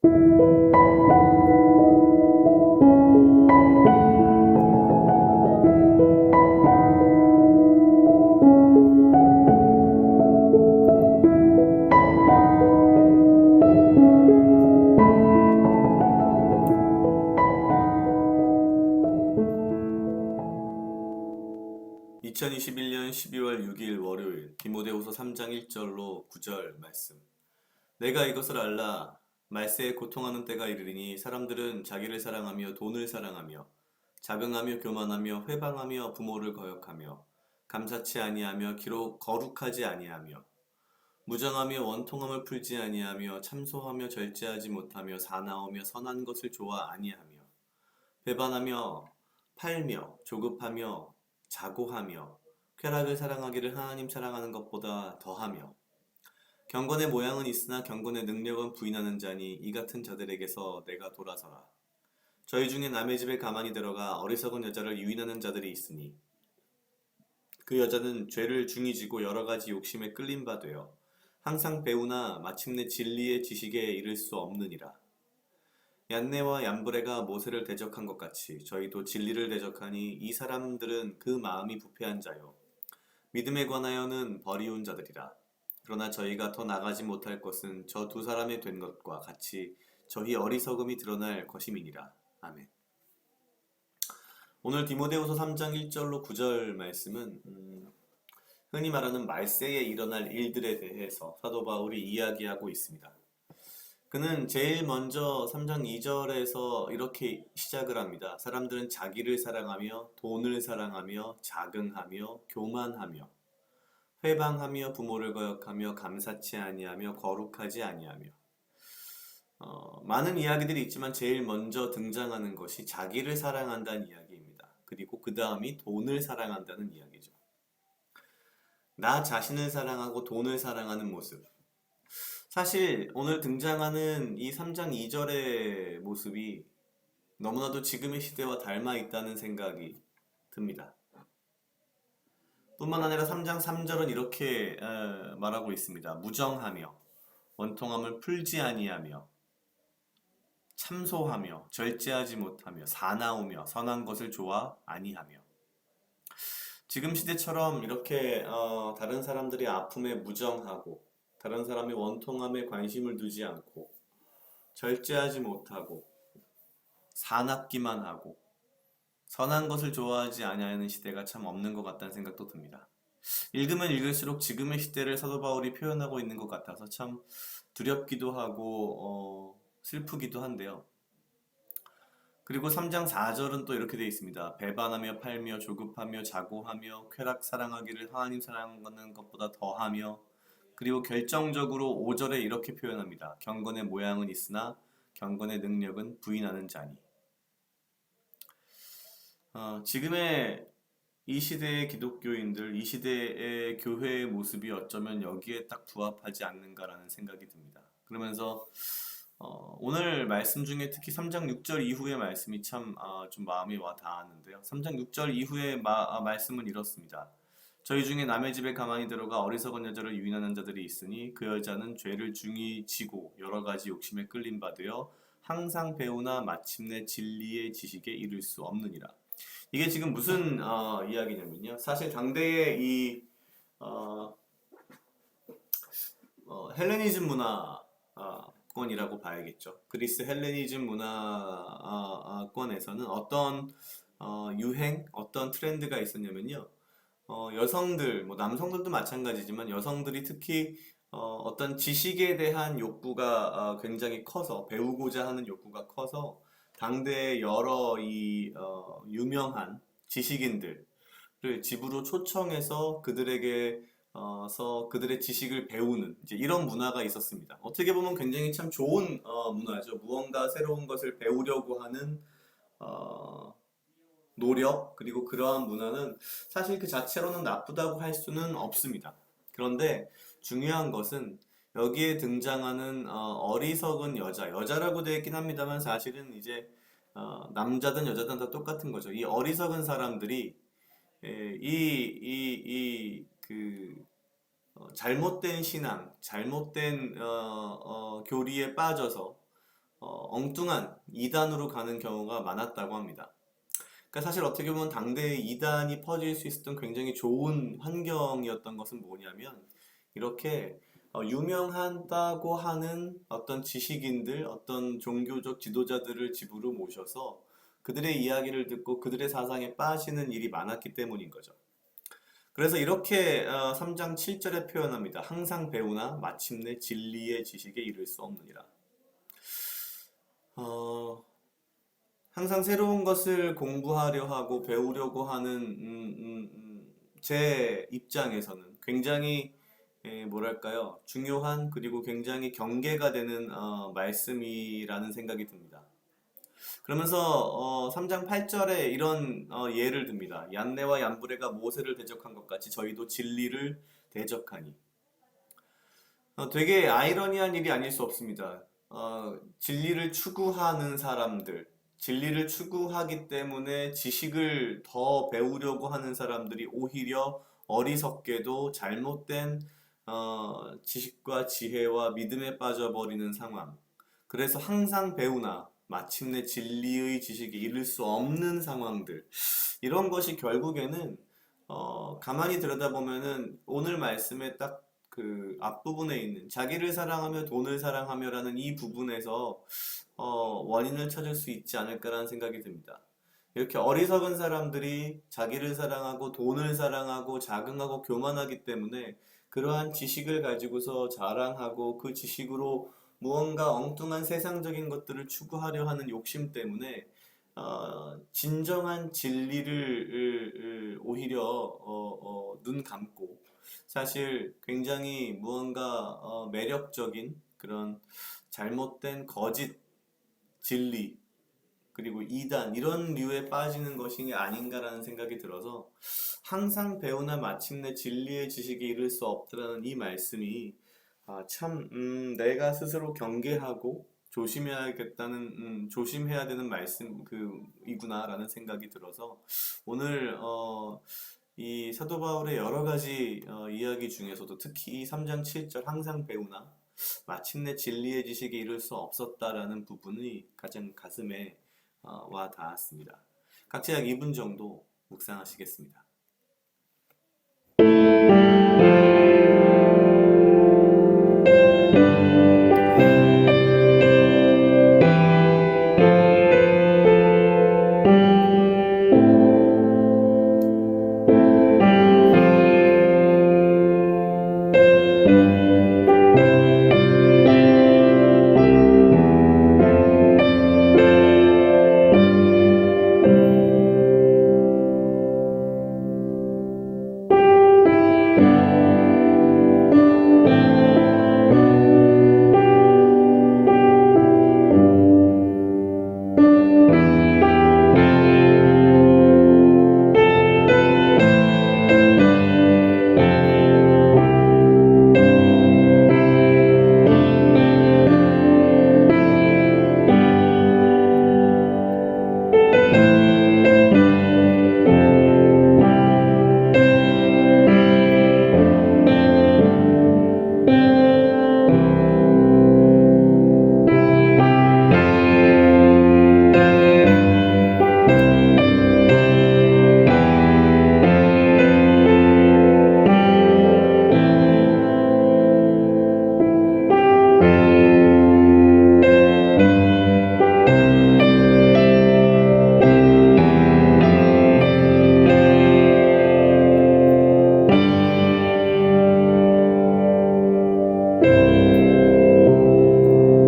(2021년 12월 6일) 월요일 디모데후서 3장 1절로 9절 말씀. 내가 이것을 알라. 말세에 고통하는 때가 이르리니 사람들은 자기를 사랑하며 돈을 사랑하며 자긍하며 교만하며 회방하며 부모를 거역하며 감사치 아니하며 기록 거룩하지 아니하며 무정하며 원통함을 풀지 아니하며 참소하며 절제하지 못하며 사나우며 선한 것을 좋아 아니하며 배반하며 팔며 조급하며 자고하며 쾌락을 사랑하기를 하나님 사랑하는 것보다 더하며 경건의 모양은 있으나 경건의 능력은 부인하는 자니 이 같은 자들에게서 내가 돌아서라. 저희 중에 남의 집에 가만히 들어가 어리석은 여자를 유인하는 자들이 있으니 그 여자는 죄를 중히 지고 여러 가지 욕심에 끌린 바 되어 항상 배우나 마침내 진리의 지식에 이를 수 없느니라. 얀네와 얀브레가 모세를 대적한 것 같이 저희도 진리를 대적하니 이 사람들은 그 마음이 부패한 자요 믿음에 관하여는 버리운 자들이라. 그러나 저희가 더 나가지 못할 것은 저 두 사람의 된 것과 같이 저희 어리석음이 드러날 것임이니라. 아멘. 오늘 디모데후서 3장 1절로 9절 말씀은 흔히 말하는 말세에 일어날 일들에 대해서 사도 바울이 이야기하고 있습니다. 그는 제일 먼저 3장 2절에서 이렇게 시작을 합니다. 사람들은 자기를 사랑하며 돈을 사랑하며 자긍하며 교만하며 회방하며 부모를 거역하며 감사치 아니하며 거룩하지 아니하며 많은 이야기들이 있지만 제일 먼저 등장하는 것이 자기를 사랑한다는 이야기입니다. 그리고 그 다음이 돈을 사랑한다는 이야기죠. 나 자신을 사랑하고 돈을 사랑하는 모습. 사실 오늘 등장하는 이 3장 2절의 모습이 너무나도 지금의 시대와 닮아 있다는 생각이 듭니다. 뿐만 아니라 3장 3절은 이렇게 말하고 있습니다. 무정하며 원통함을 풀지 아니하며 참소하며 절제하지 못하며 사나우며 선한 것을 좋아 아니하며. 지금 시대처럼 이렇게 다른 사람들의 아픔에 무정하고 다른 사람의 원통함에 관심을 두지 않고 절제하지 못하고 사납기만 하고 선한 것을 좋아하지 아니하는 시대가 참 없는 것 같다는 생각도 듭니다. 읽으면 읽을수록 지금의 시대를 사도 바울이 표현하고 있는 것 같아서 참 두렵기도 하고 슬프기도 한데요. 그리고 3장 4절은 또 이렇게 되어 있습니다. 배반하며 팔며 조급하며 자고하며 쾌락 사랑하기를 하나님 사랑하는 것보다 더하며. 그리고 결정적으로 5절에 이렇게 표현합니다. 경건의 모양은 있으나 경건의 능력은 부인하는 자니. 지금의 이 시대의 기독교인들, 이 시대의 교회의 모습이 어쩌면 여기에 딱 부합하지 않는가라는 생각이 듭니다. 그러면서 오늘 말씀 중에 특히 3장 6절 이후의 말씀이 참 좀 마음이 와 닿았는데요. 3장 6절 이후의 말씀은 이렇습니다. 저희 중에 남의 집에 가만히 들어가 어리석은 여자를 유인하는 자들이 있으니 그 여자는 죄를 중히 지고 여러 가지 욕심에 끌린 바 되어 항상 배우나 마침내 진리의 지식에 이를 수 없느니라. 이게 지금 무슨 이야기냐면요. 사실 당대의 이 헬레니즘 문화권이라고 봐야겠죠. 그리스 헬레니즘 문화권에서는 어떤 유행, 어떤 트렌드가 있었냐면요. 여성들, 뭐 남성들도 마찬가지지만 여성들이 특히 어떤 지식에 대한 욕구가 굉장히 커서 배우고자 하는 욕구가 커서 당대의 여러 유명한 지식인들을 집으로 초청해서 그들에게서 그들의 지식을 배우는 이제 이런 문화가 있었습니다. 어떻게 보면 굉장히 참 좋은 문화죠. 무언가 새로운 것을 배우려고 하는 노력, 그리고 그러한 문화는 사실 그 자체로는 나쁘다고 할 수는 없습니다. 그런데 중요한 것은 여기에 등장하는 어리석은 여자라고 되어 있긴 합니다만 사실은 이제 남자든 여자든 다 똑같은 거죠. 이 어리석은 사람들이 잘못된 신앙, 잘못된 교리에 빠져서 엉뚱한 이단으로 가는 경우가 많았다고 합니다. 그러니까 사실 어떻게 보면 당대에 이단이 퍼질 수 있었던 굉장히 좋은 환경이었던 것은 뭐냐면 이렇게 유명하다고 하는 어떤 지식인들, 어떤 종교적 지도자들을 집으로 모셔서 그들의 이야기를 듣고 그들의 사상에 빠지는 일이 많았기 때문인 거죠. 그래서 이렇게 3장 7절에 표현합니다. 항상 배우나 마침내 진리의 지식에 이를 수 없느니라. 어, 항상 새로운 것을 공부하려 하고 배우려고 하는 제 입장에서는 굉장히 뭐랄까요? 중요한 그리고 굉장히 경계가 되는 말씀이라는 생각이 듭니다. 그러면서 3장 8절에 이런 예를 듭니다. 얀네와 얀브레가 모세를 대적한 것 같이 저희도 진리를 대적하니. 되게 아이러니한 일이 아닐 수 없습니다. 진리를 추구하는 사람들, 진리를 추구하기 때문에 지식을 더 배우려고 하는 사람들이 오히려 어리석게도 잘못된 지식과 지혜와 믿음에 빠져버리는 상황. 그래서 항상 배우나 마침내 진리의 지식에 이를 수 없는 상황들. 이런 것이 결국에는 가만히 들여다보면은 오늘 말씀에 딱 그 앞부분에 있는 자기를 사랑하며 돈을 사랑하며라는 이 부분에서 원인을 찾을 수 있지 않을까라는 생각이 듭니다. 이렇게 어리석은 사람들이 자기를 사랑하고 돈을 사랑하고 자긍하고 교만하기 때문에 그러한 지식을 가지고서 자랑하고 그 지식으로 무언가 엉뚱한 세상적인 것들을 추구하려 하는 욕심 때문에 진정한 진리를 오히려 눈 감고 사실 굉장히 무언가 매력적인 그런 잘못된 거짓 진리 그리고 이단 이런 류에 빠지는 것이 아닌가라는 생각이 들어서 항상 배우나 마침내 진리의 지식에 이를 수 없다라는 이 말씀이 참 내가 스스로 경계하고 조심해야겠다는 조심해야 되는 말씀 이구나라는 생각이 들어서 오늘 이 사도 바울의 여러 가지 이야기 중에서도 특히 이 3장 7절 항상 배우나 마침내 진리의 지식에 이를 수 없었다라는 부분이 가장 가슴에 와 닿았습니다. 각자 약 2분 정도 묵상하시겠습니다.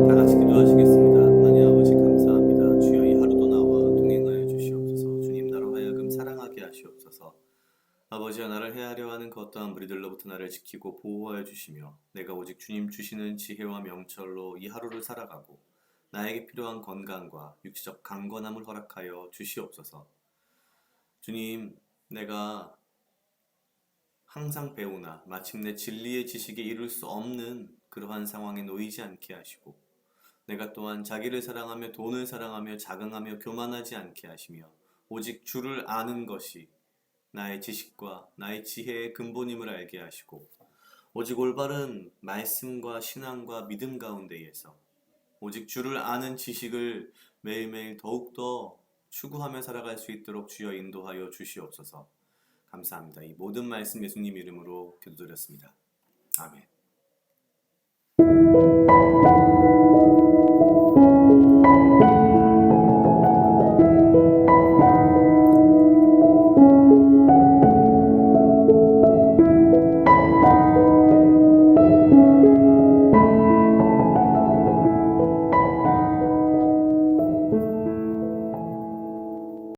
다 같이 기도하시겠습니다. 하나님 아버지 감사합니다. 주여 이 하루도 나와 동행하여 주시옵소서. 주님 나로 하여금 사랑하게 하시옵소서. 아버지여 나를 헤아려 하는 그 어떠한 무리들로부터 나를 지키고 보호하여 주시며 내가 오직 주님 주시는 지혜와 명철로 이 하루를 살아가고 나에게 필요한 건강과 육체적 강건함을 허락하여 주시옵소서. 주님 내가 항상 배우나 마침내 진리의 지식에 이룰 수 없는 그러한 상황에 놓이지 않게 하시고 내가 또한 자기를 사랑하며 돈을 사랑하며 자긍하며 교만하지 않게 하시며 오직 주를 아는 것이 나의 지식과 나의 지혜의 근본임을 알게 하시고 오직 올바른 말씀과 신앙과 믿음 가운데에서 오직 주를 아는 지식을 매일매일 더욱더 추구하며 살아갈 수 있도록 주여 인도하여 주시옵소서. 감사합니다. 이 모든 말씀 예수님 이름으로 기도드렸습니다. 아멘.